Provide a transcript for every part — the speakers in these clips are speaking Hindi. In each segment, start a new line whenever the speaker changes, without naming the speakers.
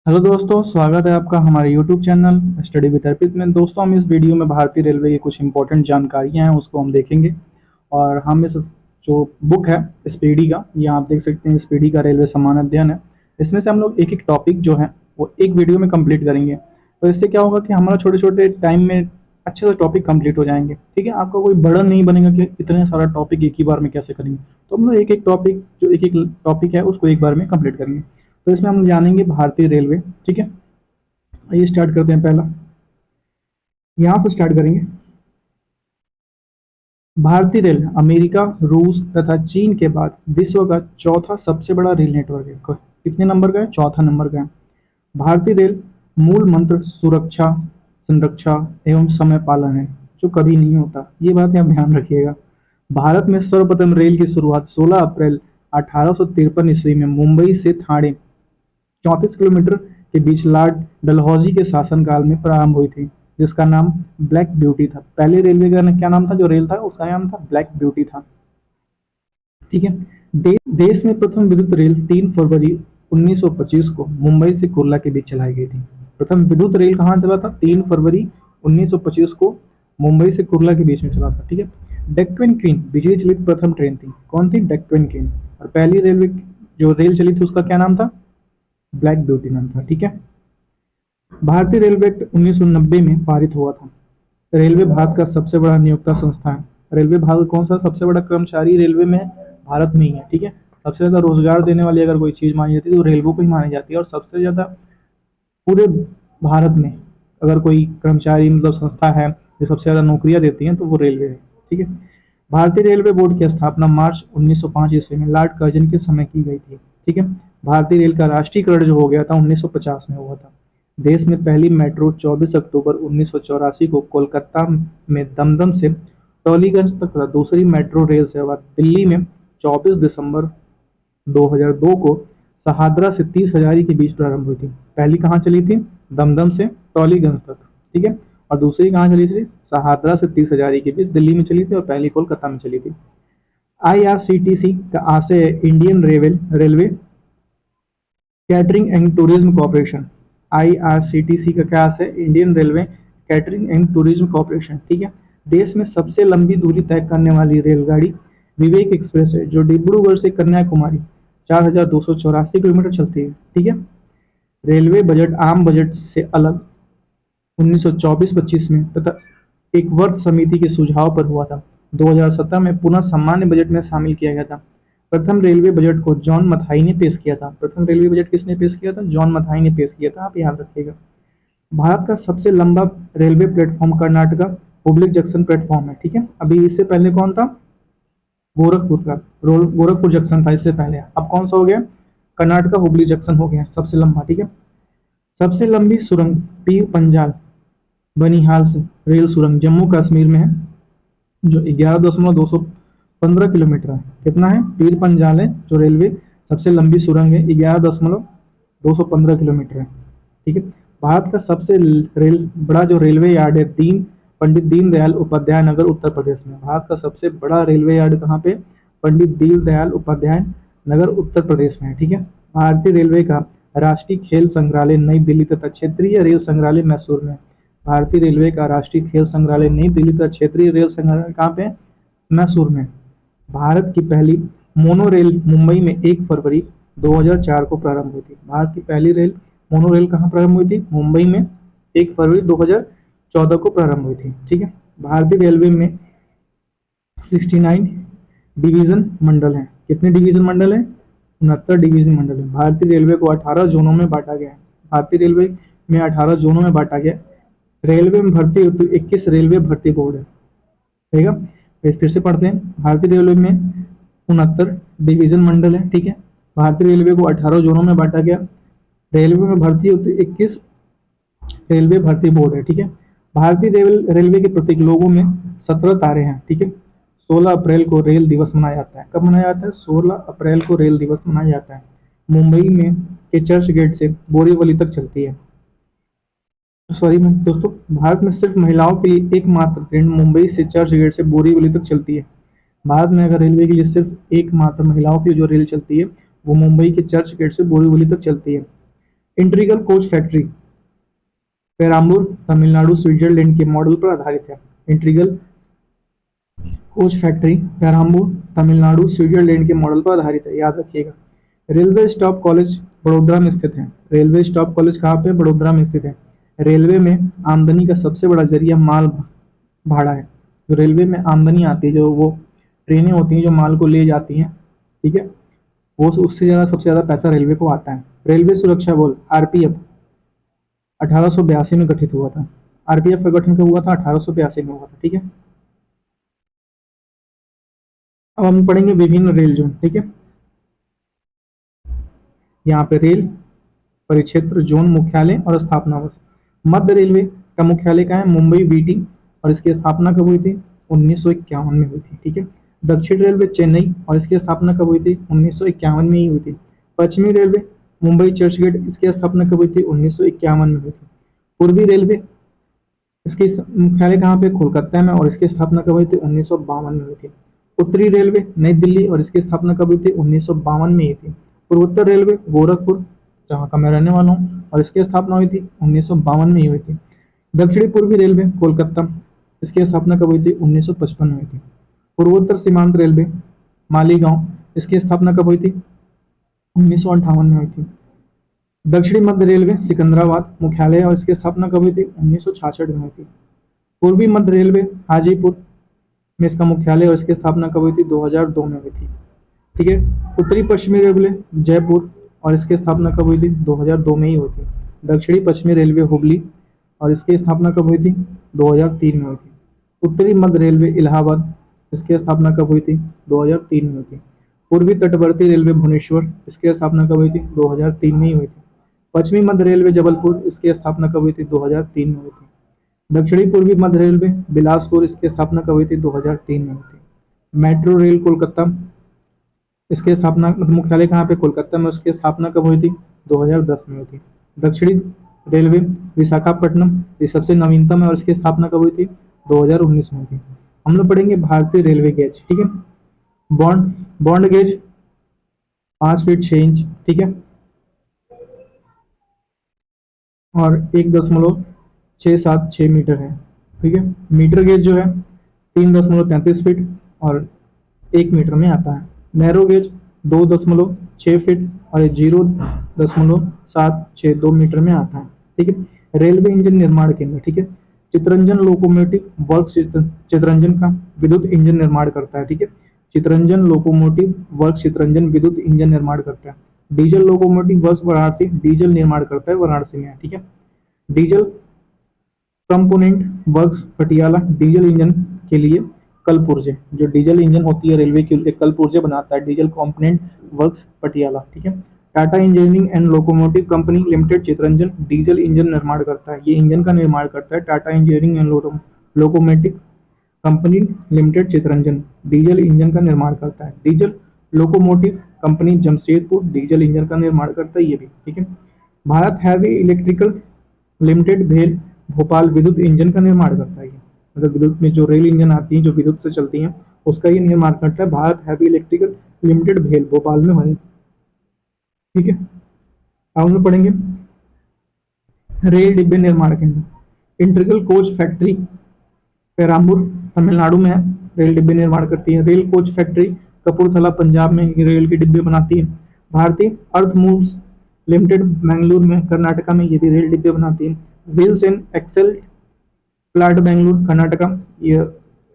हेलो दोस्तों, स्वागत है आपका हमारे यूट्यूब चैनल स्टडी विद अर्पित में। दोस्तों, हम इस वीडियो में भारतीय रेलवे की कुछ इंपॉर्टेंट जानकारियां हैं उसको हम देखेंगे। और हम इस जो बुक है स्पीडी का, ये आप देख सकते हैं, स्पीडी का रेलवे समान अध्ययन है। इसमें से हम लोग एक एक टॉपिक जो है वो एक वीडियो में कंप्लीट करेंगे। तो इससे क्या होगा कि हमारा छोटे छोटे टाइम में अच्छे से टॉपिक कंप्लीट हो जाएंगे। ठीक है, आपका कोई बर्डन नहीं बनेगा कि इतने सारा टॉपिक एक ही बार में कैसे करेंगे। तो हम लोग एक एक टॉपिक, जो एक एक टॉपिक है उसको एक बार में कंप्लीट करेंगे। तो इसमें हम जानेंगे भारतीय रेलवे। ठीक है, आइए स्टार्ट करते हैं। पहला यहां से स्टार्ट करेंगे। भारतीय रेल अमेरिका, रूस तथा चीन के बाद विश्व का चौथा सबसे बड़ा रेल नेटवर्क है। कितने नंबर का है? चौथा नंबर का है। भारतीय रेल मूल मंत्र सुरक्षा, संरक्षा एवं समय पालन है, जो कभी नहीं होता। ये बातें आप ध्यान रखिएगा। भारत में सर्वप्रथम रेल की शुरुआत 16 अप्रैल 1853 ईस्वी में मुंबई से ठाणे 34 किलोमीटर के बीच लॉर्ड डलहौजी के शासनकाल में प्रारंभ हुई थी, जिसका नाम ब्लैक ब्यूटी था। पहले रेलवे का क्या नाम था? जो रेल था उसका नाम था ब्लैक ब्यूटी था। ठीक है। देश में प्रथम विद्युत रेल 3 फरवरी 1925 को मुंबई से कुर्ला के बीच चलाई गई थी। प्रथम विद्युत रेल कहाँ चला था? 3 फरवरी 1925 को मुंबई से कुर्ला के बीच में चला था। ठीक है। डेक्कन क्वीन बिजली चलित प्रथम ट्रेन थी। कौन थी? डेक्कन क्वीन। और पहली रेलवे जो रेल चली थी उसका क्या नाम था? ब्लैक ब्यूटी नाम था। ठीक है। भारतीय रेलवे एक्ट 1990 में पारित हुआ था। रेलवे भारत का सबसे बड़ा नियोक्ता संस्था है। रेलवे भारत कौन सा सबसे बड़ा कर्मचारी रेलवे में है? भारत में ही है। ठीक है। सबसे ज्यादा रोजगार देने वाली अगर कोई चीज मानी जाती है तो रेलवे को ही मानी जाती है। और सबसे ज्यादा पूरे भारत में अगर कोई कर्मचारी मतलब संस्था है जो सबसे ज्यादा नौकरियां देती है तो वो रेलवे है। ठीक है। भारतीय रेलवे बोर्ड की स्थापना मार्च 1905 ईस्वी में लॉर्ड कर्जन के समय की गई थी। ठीक है। भारतीय रेल का राष्ट्रीयकरण जो हो गया था 1950 में हुआ था। देश में पहली मेट्रो 24 अक्टूबर 1984 को कोलकाता में दमदम से टॉलीगंज तक तथा दूसरी मेट्रो रेल सेवा दिल्ली में 24 दिसंबर 2002 को सहादरा से 30 हजारी के बीच प्रारंभ हुई थी। पहली कहाँ चली थी? दमदम से टॉलीगंज तक। ठीक है। और दूसरी कहाँ चली थी? सहादरा से 30 हजारी के बीच दिल्ली में चली थी और पहली कोलकाता में चली थी। आईआरसीटीसी का आशय है Indian railway catering and tourism corporation. IRCTC का क्या है? Indian railway catering and tourism corporation. ठीक है। देश में सबसे लंबी दूरी तय करने वाली रेलगाड़ी विवेक एक्सप्रेस है, जो डिब्रूगढ़ से कन्याकुमारी 4284 किलोमीटर चलती है। ठीक है। रेलवे बजट आम बजट से अलग 1924-25 में तथा एक वर्ष समिति के सुझाव पर हुआ था। 2017 में पुनः सामान्य बजट में शामिल किया गया था। प्रथम रेलवे बजट को जॉन मथाई ने पेश किया था। प्रथम रेलवे बजट किसने पेश किया था? जॉन मथाई ने पेश किया था। आप याद रखिएगा। भारत का सबसे लंबा railway platform Karnataka Hubli junction platform है। ठीक है। अभी इससे पहले कौन था? गोरखपुर का गोरखपुर जंक्शन था इससे पहले। अब कौन सा हो गया? कर्नाटका हुबली जंक्शन हो गया सबसे लंबा। ठीक है। सबसे लंबी सुरंग पीर पंजाल बनिहाल से रेल सुरंग जम्मू कश्मीर में है, जो 11,215 किलोमीटर है। कितना है? पीर पंजाल है जो रेलवे सबसे लंबी सुरंग है, 11,215 किलोमीटर है। ठीक है। भारत का सबसे रेल बड़ा जो रेलवे यार्ड है पंडित दीनदयाल उपाध्याय नगर उत्तर प्रदेश में। भारत का सबसे बड़ा रेलवे यार्ड कहाँ पे? पंडित दीनदयाल उपाध्याय नगर उत्तर प्रदेश में है। ठीक है। भारतीय रेलवे का राष्ट्रीय खेल संग्रहालय नई दिल्ली तथा क्षेत्रीय रेल संग्रहालय मैसूर में। भारतीय रेलवे का राष्ट्रीय खेल संग्रहालय नई दिल्ली तथा क्षेत्रीय रेल संग्रहालय कहाँ पे? मैसूर में। भारत की पहली मोनो रेल मुंबई में 1 फरवरी 2004 को प्रारंभ हुई थी। भारत की पहली रेल मोनो रेल कहाँ प्रारंभ हुई थी? मुंबई में 1 फरवरी 2014 को प्रारंभ हुई थी। ठीक है। भारतीय रेलवे में 69 डिवीजन मंडल है। कितने डिवीजन मंडल है? 69 डिवीजन मंडल है। भारतीय रेलवे को 18 जोनों में बांटा गया है। भारतीय रेलवे में 18 जोनों में बांटा गया। रेलवे में भर्ती हेतु 21 रेलवे भर्ती बोर्ड है। ठीक है। फिर से पढ़ते हैं। भारतीय रेलवे में 69 डिवीजन मंडल है। ठीक है। भारतीय रेलवे को 18 जोनों में बांटा गया। रेलवे में भर्ती होती 21 रेलवे भर्ती बोर्ड है। ठीक है। भारतीय रेलवे के प्रत्येक लोगों में 17 तारे हैं। ठीक है। 16 अप्रैल को रेल दिवस मनाया जाता है। कब मनाया जाता है? 16 अप्रैल को रेल दिवस मनाया जाता है। मुंबई में के चर्च गेट से बोरीवली तक चलती है। सॉरी दोस्तों, भारत में सिर्फ महिलाओं के लिए एकमात्र ट्रेन मुंबई से चर्च गेट से बोरीवली तक चलती है। भारत में अगर रेलवे के लिए सिर्फ एकमात्र महिलाओं की जो रेल चलती है वो मुंबई के चर्च गेट से बोरीवली तक चलती है। Integral coach factory Perambur Tamil Nadu Switzerland के मॉडल पर आधारित है। Integral coach factory Perambur Tamil Nadu Switzerland के मॉडल पर आधारित है, याद रखिएगा। रेलवे स्टाफ कॉलेज बड़ोदरा में स्थित है। रेलवे स्टाफ कॉलेज कहाँ पे? बड़ोदरा में स्थित है। रेलवे में आमदनी का सबसे बड़ा जरिया माल भाड़ा है। जो रेलवे में आमदनी आती है, जो वो ट्रेनें होती हैं जो माल को ले जाती हैं, ठीक है, वो उससे ज़्यादा सबसे ज़्यादा पैसा रेलवे को आता है। रेलवे सुरक्षा बल आरपीएफ 1882 में गठित हुआ था। आरपीएफ का गठन कब हुआ था? 1882 में हुआ था, ठीक है। अब हम पढ़ेंगे विभिन्न रेल जोन, ठीक है। यहाँ पे रेल परिक्षेत्र, जोन, मुख्यालय और स्थापना वर्ष। मध्य रेलवे का मुख्यालय कहाँ है? मुंबई वीटी, और इसकी स्थापना कब हुई थी? 1951 में हुई थी, ठीक है। दक्षिण रेलवे चेन्नई, और इसकी स्थापना कब हुई थी? 1951 में ही हुई थी। पश्चिमी रेलवे मुंबई चर्चगेट, इसकी स्थापना कब हुई थी? 1951 में हुई थी। पूर्वी रेलवे, इसकी मुख्यालय कहाँ पे? कोलकाता में, और इसकी स्थापना कब हुई थी? 1952 में हुई थी। उत्तरी रेलवे नई दिल्ली, और इसकी स्थापना कब हुई थी? 1952 में ही थी। पूर्वोत्तर रेलवे गोरखपुर, जहाँ का मैं रहने वाला हूँ, और इसकी स्थापना हुई थी 1952 में ही हुई थी। दक्षिणी पूर्वी रेलवे कोलकाता, इसकी स्थापना कब हुई थी? 1955 में हुई थी। पूर्वोत्तर सीमांत रेलवे मालीगांव, इसकी स्थापना कब हुई थी? 1958 में हुई थी। दक्षिणी मध्य रेलवे सिकंदराबाद मुख्यालय, और इसकी स्थापना कब हुई थी? 1966 में हुई थी। पूर्वी मध्य रेलवे हाजीपुर में इसका मुख्यालय, और इसकी स्थापना कब हुई थी? 2002 में हुई थी, ठीक है। उत्तरी पश्चिमी रेलवे जयपुर, और इसकी स्थापना कब हुई थी? 2002 में ही हुई थी। दक्षिणी पश्चिमी रेलवे हुबली, और इसकी स्थापना कब हुई थी? 2003 में हुई थी। उत्तरी मध्य रेलवे इलाहाबाद, इसकी स्थापना कब हुई थी? 2003 में हुई थी। पूर्वी तटवर्ती रेलवे भुवनेश्वर, इसकी स्थापना कब हुई थी? 2003 में ही हुई थी। पश्चिमी मध्य रेलवे जबलपुर, इसकी स्थापना कब हुई थी? 2003 में हुई थी। दक्षिणी पूर्वी मध्य रेलवे बिलासपुर, इसकी स्थापना कब हुई थी? 2003 में हुई थी। मेट्रो रेल कोलकाता, इसकी स्थापना मुख्यालय कहाँ पे? कोलकाता में, उसकी स्थापना कब हुई थी? 2010 में हुई थी। दक्षिणी रेलवे विशाखापट्टनम, ये सबसे नवीनतम है, और इसकी स्थापना कब हुई थी? 2019 में हुई थी। हम लोग पढ़ेंगे भारतीय रेलवे गेज, ठीक है। Bond bond gauge 5 feet 6 inch, ठीक है, और 1.676 मीटर है, ठीक है। मीटर गेज जो है 3.33 फीट और 1 मीटर में आता है। नैरो गेज 2.6 फीट और 0.762 मीटर में आता है, ठीक है। रेलवे इंजन निर्माण केंद्र, ठीक है, चितरंजन लोकोमोटिव वर्क्स चितरंजन का विद्युत इंजन निर्माण करता है, ठीक है। चितरंजन लोकोमोटिव वर्क्स चितरंजन विद्युत इंजन निर्माण करता है। Diesel locomotive works Varanasi diesel निर्माण करता है, वाराणसी में, ठीक है। Diesel component works Patiala diesel engine के लिए कल पुर्जे, जो डीजल इंजन होती है रेलवे के लिए कल पुर्जे बनाता है, डीजल कंपोनेंट वर्क्स पटियाला, ठीक है। Tata engineering and locomotive company limited Chittaranjan diesel engine निर्माण करता है, ये इंजन का निर्माण करता है। Tata engineering and locomotive company limited Chittaranjan diesel engine का निर्माण करता है। Diesel locomotive company Jamshedpur diesel engine का निर्माण करता है, ये भी, ठीक है। भारत हैवी इलेक्ट्रिकल लिमिटेड भेल भोपाल विद्युत इंजन का निर्माण करता है, मतलब विद्युत में जो रेल इंजन आती है जो विद्युत से चलती हैं उसका ये निर्माण करता है भारत हैवी इलेक्ट्रिकल लिमिटेड भेल भोपाल में है, ठीक है। अब हम लोग पढ़ेंगे रेल डिब्बे निर्माण केंद्र integral coach factory Perambur Tamil Nadu में है, रेल डिब्बे निर्माण करती है। Rail coach factory Kapurthala Punjab में रेल के डिब्बे बनाती है। भारतीय अर्थ मूव्स लिमिटेड बेंगलुरु में कर्नाटका में ये भी रेल डिब्बे बनाती है। Wheels and axle plant Bengaluru Karnataka, ये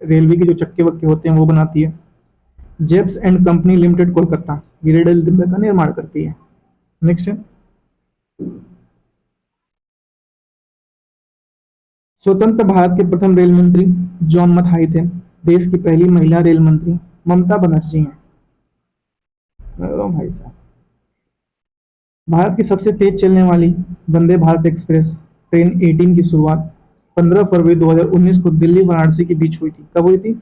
रेलवे के जो चक्के वक्के होते हैं वो बनाती है। जेप्स एंड कंपनी लिमिटेड कोलकाता, ये रेल डिब्बे का निर्माण करती है। नेक्स्ट है स्वतंत्र भारत के प्रथम रेल मंत्री जॉन मथाई थे। देश की पहली महिला रेल मंत्री ममता बनर्जी हैं। भाई साहब, भारत की सबसे तेज चलने वाली वंदे भारत एक्सप्रेस ट्रेन 18 की शुरुआत 15 फरवरी 2019 को दिल्ली वाराणसी के बीच हुई थी। कब हुई थी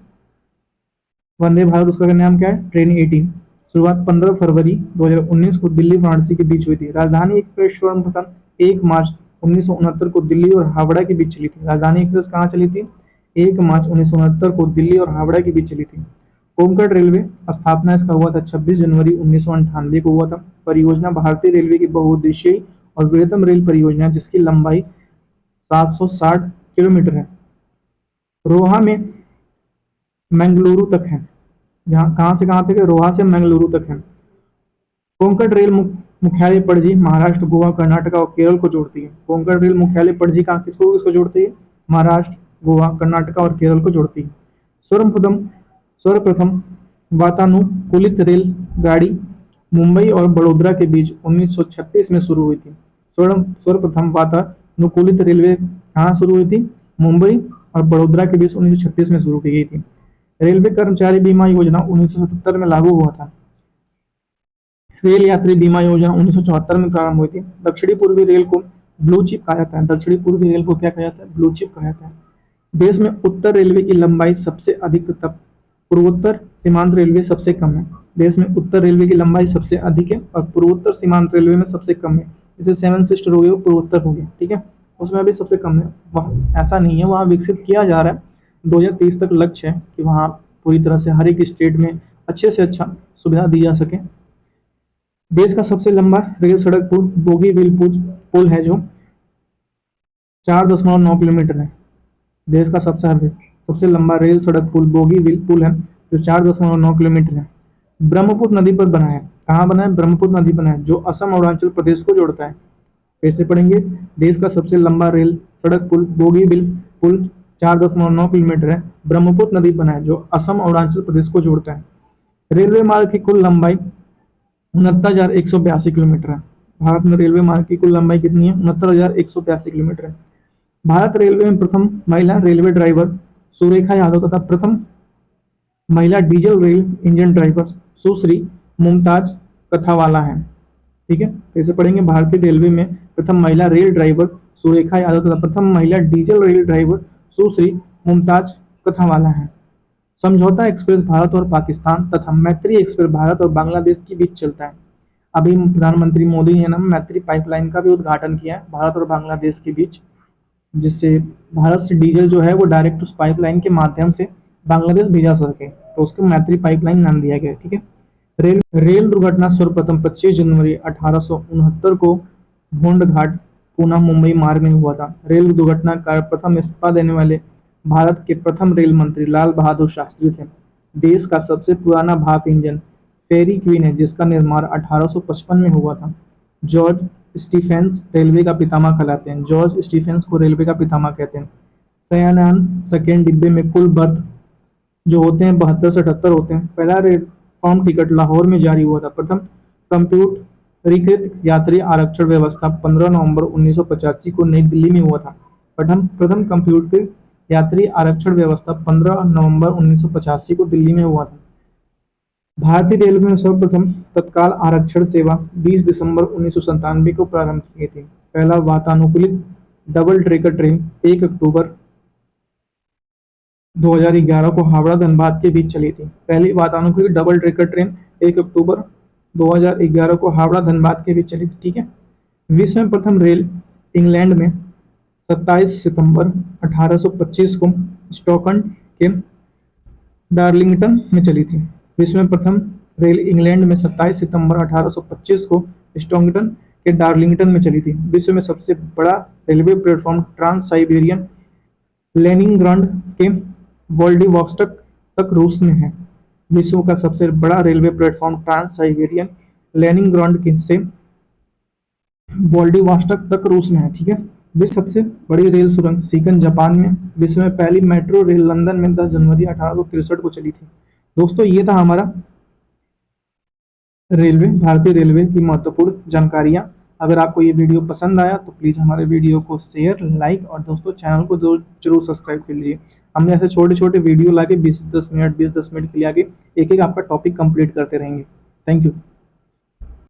वंदे भारत? उसका नाम क्या है? ट्रेन 18। शुरुआत 15 फरवरी 2019 को दिल्ली वाराणसी के बीच हुई थी। राजधानी एक्सप्रेस सर्वप्रथम 1 मार्च 1969 को दिल्ली और हावड़ा के बीच चली थी। राजधानी एक्सप्रेस कहाँ चली थी? 1 मार्च 1969 को दिल्ली और हावड़ा के बीच चली थी। कोंकण रेलवे स्थापना इसका हुआ था 26 जनवरी 1998 को हुआ था। परियोजना भारतीय रेलवे की बहुउद्देशीय और वृहत्तम रेल परियोजना जिसकी लंबाई 760 किलोमीटर है। रोहा में मंगलुरु तक है। जहाँ कहाँ से कहाँ तक है? रोहा से मंगलुरु तक है। कोंकण रेल मुख्यालय पणजी महाराष्ट्र, गोवा, कर्नाटक और केरल को जोड़ती है। कोंकण रेल मुख्यालय पणजी कहाँ किसको किसको जोड़ती है? महाराष्ट्र, गोवा, कर्नाटक और केरल को जोड़ती है। सर्वप्रथम सर्वप्रथम वातानुकूलित रेलगाड़ी मुंबई और बड़ोदरा के बीच 1936 में शुरू हुई थी। सर्वप्रथम वातानुकूलित रेलवे कहाँ शुरू हुई थी? मुंबई और बड़ोदरा के बीच 1936 में शुरू की गई थी। रेलवे कर्मचारी बीमा योजना 1977 में लागू हुआ था। रेल यात्री बीमा योजना 1974 में प्रारंभ हुई थी। दक्षिणी पूर्वी रेल को ब्लू चिप कहा जाता है। दक्षिणी पूर्वी रेल को क्या कहा जाता है? ब्लू चिप कहा जाता है। देश में उत्तर रेलवे की लंबाई सबसे अधिक तथा पूर्वोत्तर सीमांत रेलवे सबसे कम है। देश में उत्तर रेलवे की लंबाई सबसे अधिक है और पूर्वोत्तर सीमांत रेलवे में सबसे कम है। जैसे सेवन सिस्टर हो गया, पूर्वोत्तर हो गया, ठीक है, उसमें अभी सबसे कम है। वह ऐसा नहीं है, वहाँ विकसित किया जा रहा है। 2030 तक लक्ष्य है कि वहाँ पूरी तरह से हर एक स्टेट में अच्छे से अच्छा सुविधा दी जा सके। देश का सबसे लंबा रेल सड़क पुल बोगीबील पुल है जो 4.9 किलोमीटर है। देश का सबसे लंबा रेल सड़क पुल बोगीबील पुल है जो 4.9 किलोमीटर है। ब्रह्मपुत्र नदी पर बना है। कहाँ बना है? ब्रह्मपुत्र नदी बना है जो असम और अरुणाचल प्रदेश को जोड़ता है। फिर से पढ़ेंगे। देश का सबसे लंबा रेल सड़क पुल बोगीबील पुल 4.9 किलोमीटर है। ब्रह्मपुत्र नदी बना है जो असम और अरुणाचल प्रदेश को जोड़ता है। रेलवे मार्ग की कुल लंबाई 69,182 किलोमीटर है। भारत में रेलवे मार्ग की कुल लंबाई कितनी है? 69,182 किलोमीटर है। भारत रेलवे में प्रथम महिला रेलवे ड्राइवर सुरेखा यादव तथा प्रथम महिला डीजल रेल इंजन ड्राइवर सुश्री मुमताज कथावाला है। ठीक है, कैसे पढ़ेंगे? भारतीय रेलवे में प्रथम महिला रेल ड्राइवर सुरेखा यादव तथा प्रथम महिला डीजल रेल ड्राइवर सुश्री मुमताज कथावाला है। समझौता एक्सप्रेस भारत और पाकिस्तान तथा मैत्री एक्सप्रेस भारत और बांग्लादेश के बीच चलता है। अभी प्रधानमंत्री मोदी ने मैत्री पाइपलाइन का भी उद्घाटन किया है भारत और बांग्लादेश के बीच, जिससे भारत से डीजल जो है वो डायरेक्ट उस पाइपलाइन के माध्यम से बांग्लादेश भेजा सके, तो उसको मैत्री पाइपलाइन नाम दिया गया। ठीक है। रेल दुर्घटना सर्वप्रथम 25 जनवरी 1869 को भोंड घाट पुणे मुंबई मार्ग में हुआ था। रेल दुर्घटना का प्रथम इस्तीफा देने वाले भारत के प्रथम रेल मंत्री लाल बहादुर शास्त्री थे। देश का सबसे पुराना भाप इंजन फेरी क्वीन है जिसका निर्माण 1855 में हुआ था। जॉर्ज स्टीफेंस रेलवे का पितामह कहलाते हैं। जॉर्ज स्टीफेंस को रेलवे का पितामह कहते हैं। शयनयान सेकेंड डिब्बे में कुल बर्थ जो होते हैं 72 से 78 होते हैं। पहला प्लेटफॉर्म टिकट लाहौर में जारी हुआ था। प्रथम कंप्यूटरीकृत यात्री आरक्षण व्यवस्था 15 नवंबर 1985 को नई दिल्ली में हुआ था। प्रथम कंप्यूटरीकृत यात्री आरक्षण व्यवस्था 15 नवंबर 1985 को दिल्ली में हुआ था। भारतीय रेलवे में सर्वप्रथम तत्काल आरक्षण सेवा 20 दिसंबर 1997 को प्रारंभ की थी। पहला वातानुकूलित डबल ट्रेकर ट्रेन 1 अक्टूबर 2011 को हावड़ा धनबाद के बीच चली थी। पहली वातानुकूलित डबल ट्रेकर ट्रेन 1 अक्टूबर 2011 को हावड़ा धनबाद के बीच चली थी। ठीक है। विश्व में प्रथम रेल इंग्लैंड में 27 सितंबर 1825 को स्टॉकटन के डार्लिंगटन में चली थी। विश्व में प्रथम रेल इंग्लैंड में 27 सितंबर 1825 को स्टॉकटन के डार्लिंगटन में चली थी। विश्व में सबसे बड़ा railway platform trans Siberian Leningrad के व्लादिवोस्टोक तक रूस में है। विश्व का सबसे बड़ा railway platform trans Siberian Leningrad से व्लादिवोस्टोक तक रूस में है। ठीक है। विश्व सबसे बड़ी रेल सुरंग सीकन जापान में। विश्व में पहली मेट्रो रेल लंदन में 10 जनवरी 1863 को चली थी। दोस्तों ये था हमारा भारतीय रेलवे की महत्वपूर्ण जानकारियां। अगर आपको ये वीडियो पसंद आया तो प्लीज हमारे वीडियो को शेयर, लाइक और दोस्तों चैनल को जरूर सब्सक्राइब कर लीजिए। हमने ऐसे छोटे छोटे वीडियो लाके 20-10 मिनट के लिए आगे एक एक आपका टॉपिक कंप्लीट करते रहेंगे। Thank you.